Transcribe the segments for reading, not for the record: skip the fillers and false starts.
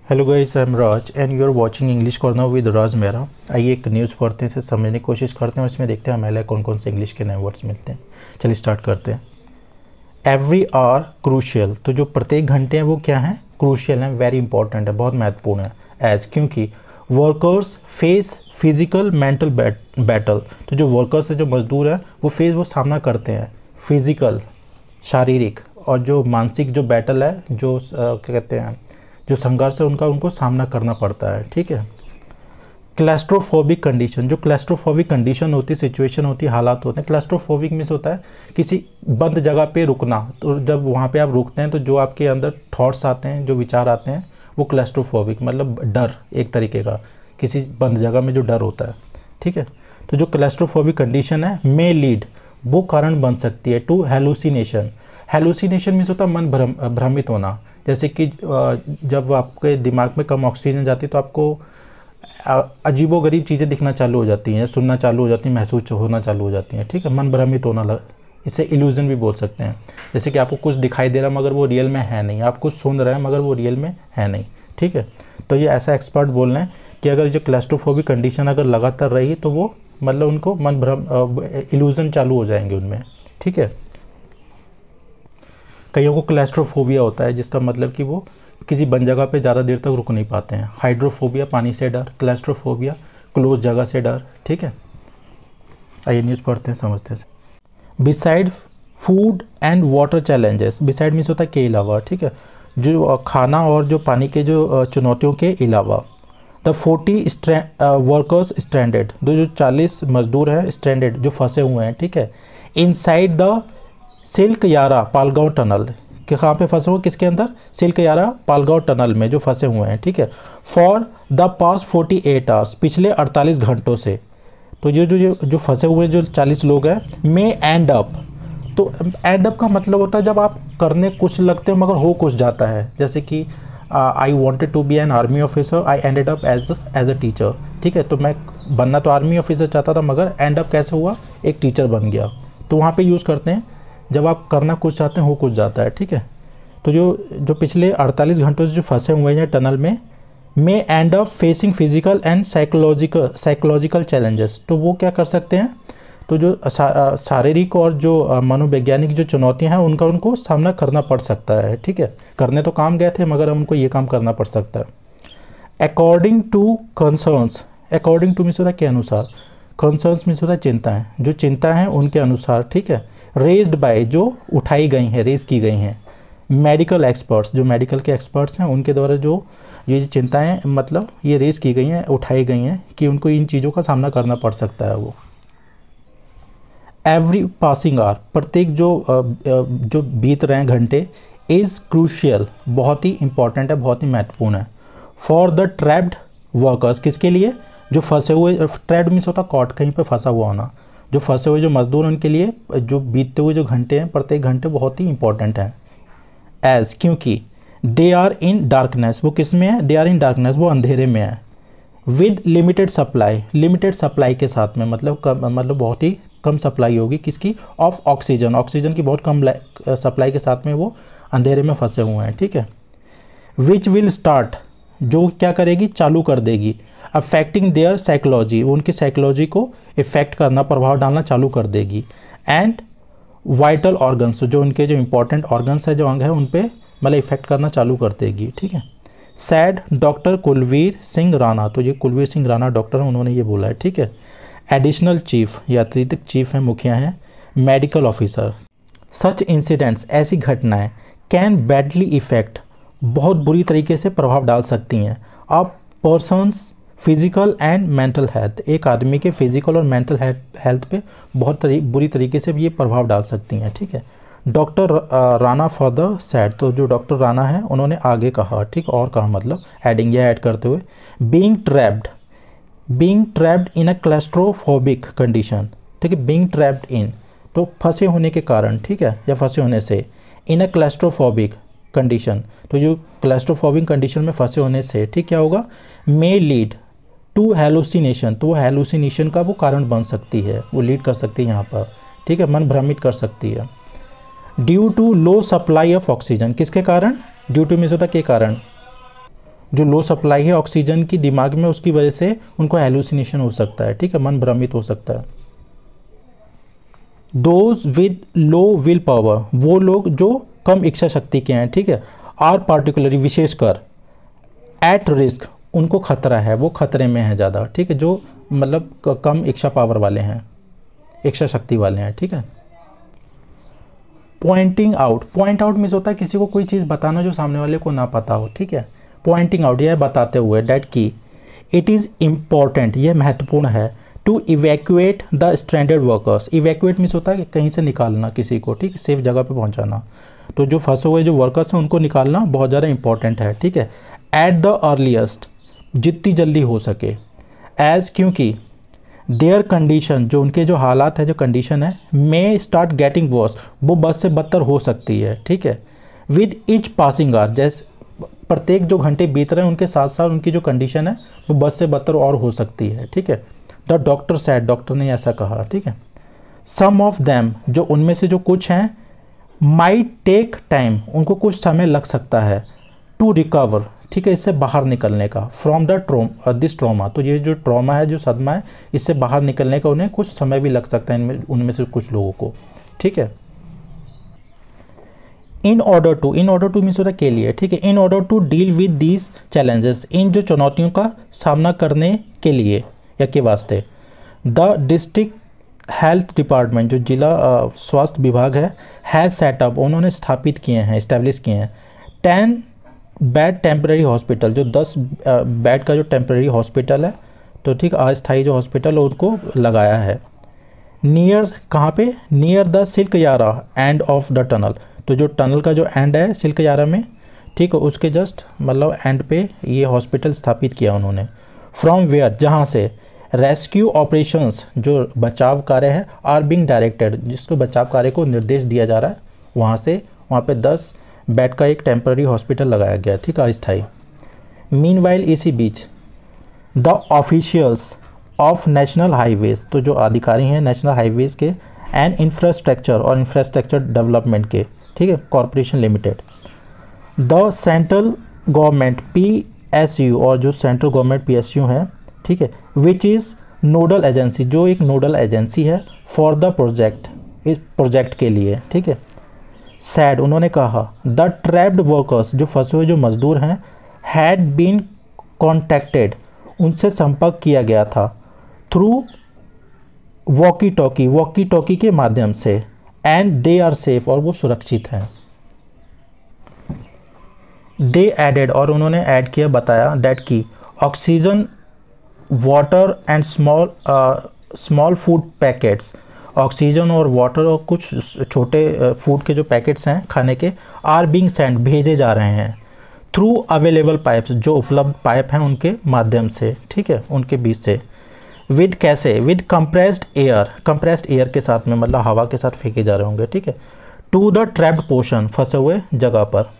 Hello guys, I am Raj and you are watching English corner with Raj Mehra. आइए एक news पढ़ते हैं, इसे समझने की कोशिश करते हैं और इसमें देखते हैं हमारे लिए कौन कौन से इंग्लिश के नए वर्ड्स मिलते हैं। चलिए स्टार्ट करते हैं। एवरी आवर क्रूशियल, तो जो प्रत्येक घंटे हैं वो क्या है? क्रूशियल है, वेरी इंपॉर्टेंट है, बहुत महत्वपूर्ण है। एज, क्योंकि workers face physical mental battle, तो जो वर्कर्स है, जो मजदूर हैं, वो सामना करते हैं फिजिकल शारीरिक और जो मानसिक जो बैटल है, जो क्या कहते हैं, जो संघर्ष है उनको सामना करना पड़ता है। ठीक है। क्लैस्ट्रोफोबिक कंडीशन, जो क्लैस्ट्रोफोबिक कंडीशन होती है, सिचुएशन होती है, हालात होते हैं। क्लैस्ट्रोफोबिक मीन्स होता है किसी बंद जगह पे रुकना। तो जब वहाँ पे आप रुकते हैं तो जो आपके अंदर थॉट्स आते हैं, जो विचार आते हैं, वो क्लैस्ट्रोफोबिक मतलब डर, एक तरीके का किसी बंद जगह में जो डर होता है। ठीक है। तो जो क्लैस्ट्रोफोबिक कंडीशन है मे लीड, वो कारण बन सकती है टू हेलुसिनेशन। हेलुसिनेशन मीन्स होता है मन भ्रमित होना। जैसे कि जब आपके दिमाग में कम ऑक्सीजन जाती है तो आपको अजीबोगरीब चीज़ें दिखना चालू हो जाती हैं, सुनना चालू हो जाती हैं, महसूस होना चालू हो जाती हैं। ठीक है। मन भ्रमित होना इसे इल्यूजन भी बोल सकते हैं। जैसे कि आपको कुछ दिखाई दे रहा मगर वो रियल में है नहीं, आप कुछ सुन रहे हैं मगर वो रियल में है नहीं। ठीक है। तो ये ऐसा एक्सपर्ट बोल रहे हैं कि अगर जो क्लैस्ट्रोफोबिक कंडीशन अगर लगातार रही तो वो मतलब उनको मन इल्यूजन चालू हो जाएंगे उनमें। ठीक है। कईयों को क्लैस्ट्रोफोबिया होता है, जिसका मतलब कि वो किसी बंद जगह पे ज़्यादा देर तक रुक नहीं पाते हैं। हाइड्रोफोबिया पानी से डर, क्लैस्ट्रोफोबिया क्लोज जगह से डर। ठीक है। आइए न्यूज़ पढ़ते हैं, समझते हैं। Beside food and water challenges, beside means होता है के अलावा। ठीक है। जो खाना और जो पानी के जो चुनौतियों के अलावा। द 40 वर्कर्स स्ट्रैंडेड, जो 40 मजदूर हैं स्ट्रैंडेड, जो फंसे हुए हैं। ठीक है। इनसाइड द सिल्क यारा पालगांव टनल, कि कहाँ पे फंसे हुए, किसके अंदर? सिल्क यारा पालगांव टनल में जो फंसे हुए हैं। ठीक है। फॉर द पास्ट 48 आवर्स, पिछले 48 घंटों से। तो जो फंसे हुए जो 40 लोग हैं मे एंड अप, तो एंड अप का मतलब होता है जब आप करने कुछ लगते हो मगर हो कुछ जाता है। जैसे कि I wanted to be an army officer, I ended up as a teacher. ठीक है। तो मैं बनना तो आर्मी ऑफिसर चाहता था मगर एंड अप कैसे हुआ, एक टीचर बन गया। तो वहाँ पे यूज़ करते हैं जब आप करना कुछ चाहते हैं हो कुछ जाता है। ठीक है। तो जो पिछले 48 घंटों से जो फंसे हुए हैं टनल में may end up facing physical and psychological challenges, तो वो क्या कर सकते हैं? तो जो शारीरिक और जो मनोवैज्ञानिक जो चुनौतियां हैं उनको सामना करना पड़ सकता है। ठीक है। करने तो काम गए थे मगर उनको ये काम करना पड़ सकता है। According to concerns, according to means होता है के अनुसार, कंसर्न्स मीन्स होता है चिंताएं, जो चिंता हैं उनके अनुसार। ठीक है। रेज्ड बाय, जो उठाई गई हैं, रेज की गई हैं। मेडिकल एक्सपर्ट्स, जो मेडिकल के एक्सपर्ट्स हैं उनके द्वारा जो ये चिंताएं मतलब ये रेज की गई हैं, उठाई गई हैं कि उनको इन चीज़ों का सामना करना पड़ सकता है। वो एवरी पासिंग आवर, प्रत्येक जो बीत रहे हैं घंटे, इज़ क्रूशियल, बहुत ही इंपॉर्टेंट है, बहुत ही महत्वपूर्ण है। फॉर द ट्रैप्ड वर्कर्स, किसके लिए? जो फंसे हुए, ट्रैप्ड मीन्स होता कॉट, कहीं पे फंसा हुआ होना। जो फंसे हुए जो मजदूर उनके लिए जो बीतते हुए जो घंटे हैं, प्रत्येक घंटे बहुत ही इंपॉर्टेंट हैं। एज, क्योंकि दे आर इन डार्कनेस, वो किस में है? दे आर इन डार्कनेस, वो अंधेरे में है। With limited supply, limited supply के साथ में मतलब बहुत ही कम सप्लाई होगी किसकी? ऑफ ऑक्सीजन, ऑक्सीजन की बहुत कम सप्लाई के साथ में वो अंधेरे में फंसे हुए हैं। ठीक है। विच विल स्टार्ट, जो क्या करेगी? चालू कर देगी। अफेक्टिंग देयर साइकोलॉजी, उनकी साइकोलॉजी को इफेक्ट करना, प्रभाव डालना चालू कर देगी। एंड वाइटल ऑर्गन्स, जो उनके जो इंपॉर्टेंट ऑर्गन्स है, जो अंग है, उन पे मतलब इफेक्ट करना चालू कर देगी। ठीक है। सैड डॉक्टर कुलवीर सिंह राणा, तो ये कुलवीर सिंह राणा डॉक्टर हैं, उन्होंने ये बोला है। ठीक है। एडिशनल चीफ, या अतिरिक्त चीफ हैं, मुखिया हैं, मेडिकल ऑफिसर। सच इंसिडेंट्स, ऐसी घटनाएं कैन बैडली इफेक्ट, बहुत बुरी तरीके से प्रभाव डाल सकती हैं। अब persons physical and mental health, एक आदमी के फिजिकल और मेंटल हेल्थ पे बहुत बुरी तरीके से भी ये प्रभाव डाल सकती हैं। ठीक है। Doctor Rana for the sad, तो जो डॉक्टर राणा है उन्होंने आगे कहा। ठीक, और कहा मतलब एडिंग या ऐड करते हुए, being trapped in a claustrophobic condition. ठीक है। बीइंग ट्रैप्ड इन, तो फंसे होने के कारण, ठीक है, या फंसे होने से। इन अ क्लैस्ट्रोफोबिक कंडीशन, तो जो क्लैस्ट्रोफोबिक कंडीशन में फंसे होने से, ठीक, क्या होगा? मे लीड टू हेलुसिनेशन, तो वो हेलुसिनेशन का वो कारण बन सकती है, वो लीड कर सकती है यहाँ पर। ठीक है। मन भ्रमित कर सकती है। Due to low supply of oxygen, किसके कारण? ड्यू टू मीन्स होता के कारण, जो लो सप्लाई है ऑक्सीजन की दिमाग में, उसकी वजह से उनको हेलुसिनेशन हो सकता है, ठीक है, मन भ्रमित हो सकता है। Those with low will power, वो लोग जो कम इच्छा शक्ति के हैं, ठीक है, आर पार्टिकुलरली, विशेषकर, एट रिस्क, उनको खतरा है, वो खतरे में है ज़्यादा, ठीक है, जो मतलब कम इच्छा पावर वाले हैं, इच्छा शक्ति वाले हैं, ठीक है। Pointing out, point out means होता है किसी को कोई चीज़ बताना जो सामने वाले को ना पता हो, ठीक है। पॉइंटिंग आउट, यह बताते हुए, डैट की इट इज़ इम्पॉर्टेंट, यह महत्वपूर्ण है, to evacuate the stranded workers, evacuate means होता है कि कहीं से निकालना किसी को, ठीक है, सेफ जगह पे पहुंचाना। तो जो फंसे हुए जो वर्कर्स हैं उनको निकालना बहुत ज़्यादा इंपॉर्टेंट है, ठीक है। एट द अर्लीस्ट, जितनी जल्दी हो सके, एज, क्योंकि देयर कंडीशन, जो उनके जो हालात है, जो कंडीशन है, मे स्टार्ट गेटिंग वर्स, वो बद से बदतर हो सकती है, ठीक है। विद ईच पासिंग आवर, जैसे प्रत्येक जो घंटे बीत रहे हैं उनके साथ साथ उनकी जो कंडीशन है वो बद से बदतर और हो सकती है, ठीक है। द डॉक्टर सैड, डॉक्टर ने ऐसा कहा, ठीक है। सम ऑफ देम, जो उनमें से जो कुछ हैं, माइट टेक टाइम, उनको कुछ समय लग सकता है, टू रिकवर, ठीक है, इससे बाहर निकलने का, फ्रॉम द दिस ट्रॉमा, तो ये जो ट्रॉमा है, जो सदमा है, इससे बाहर निकलने का उन्हें कुछ समय भी लग सकता है, इनमें उनमें से कुछ लोगों को, ठीक है। इन ऑर्डर टू मीन्स होता है के लिए, ठीक है। In order to deal with these challenges, in जो चुनौतियों का सामना करने के लिए या के वास्ते, द डिस्ट्रिक्ट हेल्थ डिपार्टमेंट, जो जिला स्वास्थ्य विभाग है सेटअप, उन्होंने स्थापित किए हैं, इस्टेब्लिश किए हैं 10 बेड टेम्प्रेरी हॉस्पिटल, जो 10 बेड का जो टेम्प्रेरी हॉस्पिटल है, तो ठीक अस्थायी जो हॉस्पिटल है उनको लगाया है। नियर, कहाँ पे, नियर द सिल्क यारा एंड ऑफ द टनल, तो जो टनल का जो एंड है सिल्क यारा में, ठीक है, उसके जस्ट मतलब एंड पे ये हॉस्पिटल स्थापित किया उन्होंने। फ्रॉम वेयर, जहाँ से, रेस्क्यू ऑपरेशंस, जो बचाव कार्य है, आर बीइंग डायरेक्टेड, जिसको बचाव कार्य को निर्देश दिया जा रहा है, वहाँ से, वहाँ पे 10 बेड का एक टेम्पररी हॉस्पिटल लगाया गया, ठीक है, अस्थायी। मीनवाइल, इसी बीच, the officials of national highways, तो जो अधिकारी हैं नेशनल हाईवेज के, एंड इंफ्रास्ट्रक्चर और इंफ्रास्ट्रक्चर डेवलपमेंट के, ठीक है, corporation limited, the central government PSU, और जो सेंट्रल गवर्नमेंट PSU है, ठीक है, विच इज़ नोडल एजेंसी, जो एक नोडल एजेंसी है फॉर द प्रोजेक्ट, इस प्रोजेक्ट के लिए, ठीक है। सैड, उन्होंने कहा, द ट्रैप्ड वर्कर्स, जो फंसे हुए जो मजदूर हैं, हैड बीन कॉन्टेक्टेड, उनसे संपर्क किया गया था, थ्रू वॉकी टॉकी के माध्यम से, एंड दे आर सेफ, और वो सुरक्षित हैं। दे एडेड, और उन्होंने ऐड किया, बताया, दैट की oxygen, water and small food packets, oxygen और वाटर और कुछ छोटे फूड के जो पैकेट्स हैं खाने के, आर बीइंग सेंड, भेजे जा रहे हैं, थ्रू अवेलेबल पाइप्स, जो उपलब्ध पाइप हैं उनके माध्यम से, ठीक है, उनके बीच से। विद, कैसे, विद कंप्रेस्ड एयर के साथ में, मतलब हवा के साथ फेंके जा रहे होंगे, ठीक है, टू द ट्रैप्ड पोर्शन, फंसे हुए जगह पर।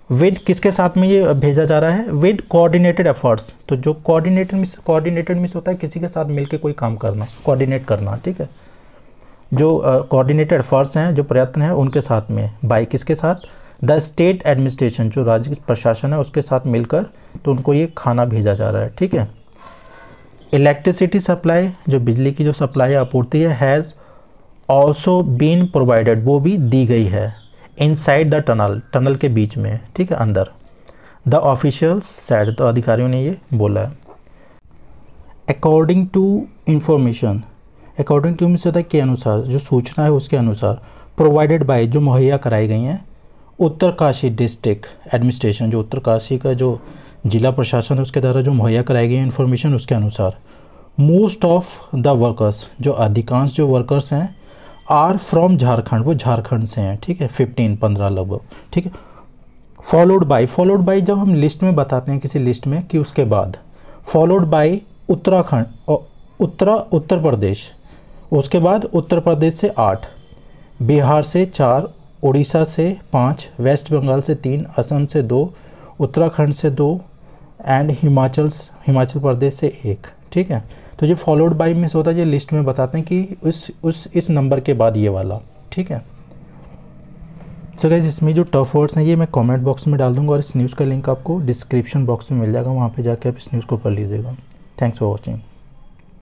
विद, किसके साथ में ये भेजा जा रहा है, विद कोऑर्डिनेटेड एफर्ट्स, तो जो कोऑर्डिनेटेड मीन्स होता है किसी के साथ मिलकर कोई काम करना, कोऑर्डिनेट करना, ठीक है, जो कोऑर्डिनेटेड एफर्ट्स हैं, जो प्रयत्न हैं उनके साथ में, बाई किसके साथ, द स्टेट एडमिनिस्ट्रेशन, जो राज्य प्रशासन है उसके साथ मिलकर, तो उनको ये खाना भेजा जा रहा है, ठीक है। इलेक्ट्रिसिटी सप्लाई, जो बिजली की जो सप्लाई आपूर्ति है, हैज़ ऑल्सो बीन प्रोवाइडेड, वो भी दी गई है, इनसाइड द टनल के बीच में, ठीक है, अंदर। द ऑफिशियल्स सैड, तो अधिकारियों ने ये बोला है। According to information, according to means होता है के अनुसार, जो सूचना है उसके अनुसार, प्रोवाइडेड बाय, जो मुहैया कराई गई हैं, उत्तरकाशी डिस्ट्रिक्ट एडमिनिस्ट्रेशन, जो उत्तरकाशी का जो जिला प्रशासन है उसके द्वारा जो मुहैया कराई गई है इन्फॉर्मेशन, उसके अनुसार, मोस्ट ऑफ द वर्कर्स, जो अधिकांश जो वर्कर्स हैं, आर फ्रॉम झारखंड, वो झारखंड से हैं, ठीक है, 15 लगभग, ठीक है। फॉलोड बाय जब हम लिस्ट में बताते हैं किसी लिस्ट में कि उसके बाद, फॉलोड बाय उत्तराखंड और उत्तर प्रदेश, उसके बाद उत्तर प्रदेश से 8, बिहार से 4, उड़ीसा से 5, वेस्ट बंगाल से 3, असम से 2, उत्तराखंड से 2, एंड हिमाचल प्रदेश से 1, ठीक है। तो ये फॉलोड बाय में होता है, ये लिस्ट में बताते हैं कि इस नंबर के बाद ये वाला, ठीक है। सो गाइस इसमें जो टफ वर्ड्स हैं ये मैं कमेंट बॉक्स में डाल दूंगा और इस न्यूज़ का लिंक आपको डिस्क्रिप्शन बॉक्स में मिल जाएगा, वहाँ पे जाके आप इस न्यूज़ को पढ़ लीजिएगा। Thanks for watching.